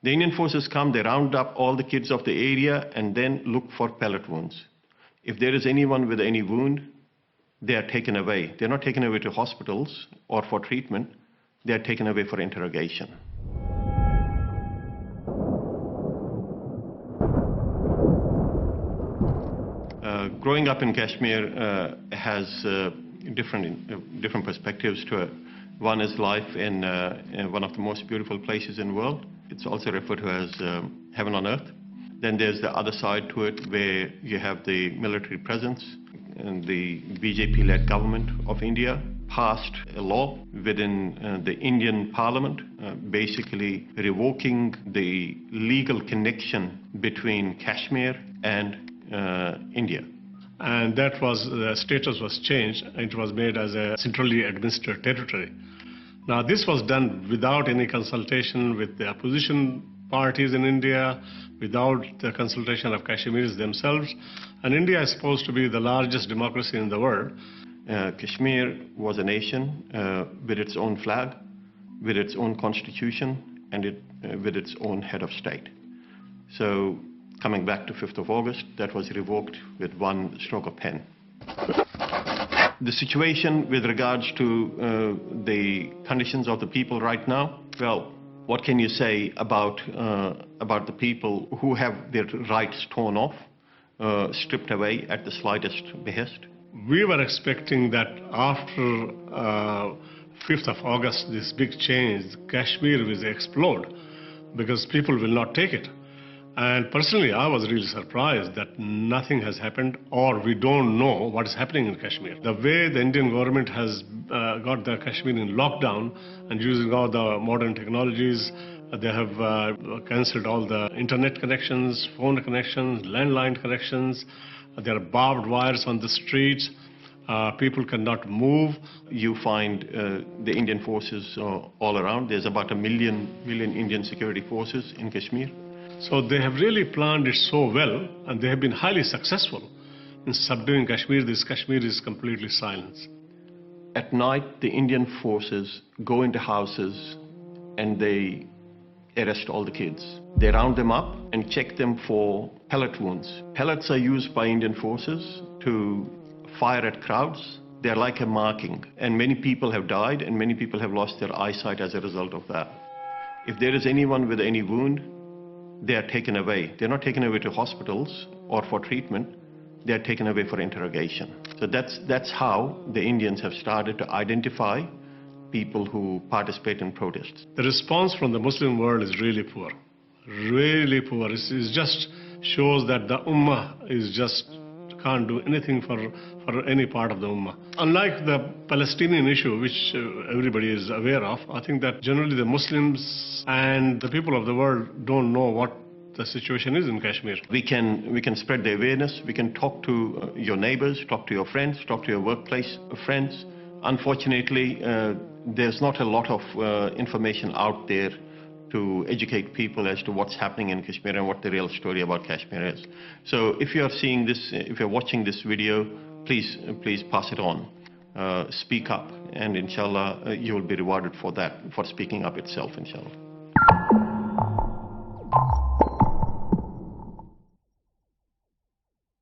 The Indian forces come, they round up all the kids of the area and then look for pellet wounds. If there is anyone with any wound, they are taken away. They're not taken away to hospitals or for treatment. They are taken away for interrogation. Growing up in Kashmir has different perspectives to it. One is life in one of the most beautiful places in the world. It's also referred to as heaven on earth. Then there's the other side to it where you have the military presence, and the BJP-led government of India passed a law within the Indian Parliament, basically revoking the legal connection between Kashmir and India. And that was, the status was changed. It was made as a centrally administered territory. Now this was done without any consultation with the opposition parties in India, without the consultation of Kashmiris themselves. And India is supposed to be the largest democracy in the world. Kashmir was a nation with its own flag, with its own constitution, and with its own head of state. So coming back to 5th of August, that was revoked with one stroke of pen. The situation with regards to the conditions of the people right now, well, what can you say about the people who have their rights torn off, stripped away at the slightest behest? We were expecting that after 5th of August, this big change, Kashmir will explode because people will not take it. And personally, I was really surprised that nothing has happened, or we don't know what is happening in Kashmir. The way the Indian government has got the Kashmir in lockdown and using all the modern technologies, they have cancelled all the internet connections, phone connections, landline connections. There are barbed wires on the streets. People cannot move. You find the Indian forces all around. There's about a million Indian security forces in Kashmir. So they have really planned it so well, and they have been highly successful in subduing Kashmir. This Kashmir is completely silenced. At night, the Indian forces go into houses and they arrest all the kids. They round them up and check them for pellet wounds. Pellets are used by Indian forces to fire at crowds. They're like a marking, and many people have died and many people have lost their eyesight as a result of that. If there is anyone with any wound, they are taken away. They're not taken away to hospitals or for treatment. They are taken away for interrogation. So that's how the Indians have started to identify people who participate in protests. The response from the Muslim world is really poor. Really poor. It just shows that the Ummah is just can't do anything for any part of the Ummah. Unlike the Palestinian issue, which everybody is aware of, I think that generally the Muslims and the people of the world don't know what the situation is in Kashmir. We can spread the awareness. We can talk to your neighbors, talk to your friends, talk to your workplace friends. Unfortunately, there's not a lot of information out there to educate people as to what's happening in Kashmir and what the real story about Kashmir is. So if you are seeing this, if you're watching this video, please pass it on. Speak up, and inshallah you will be rewarded for that, for speaking up itself, inshallah.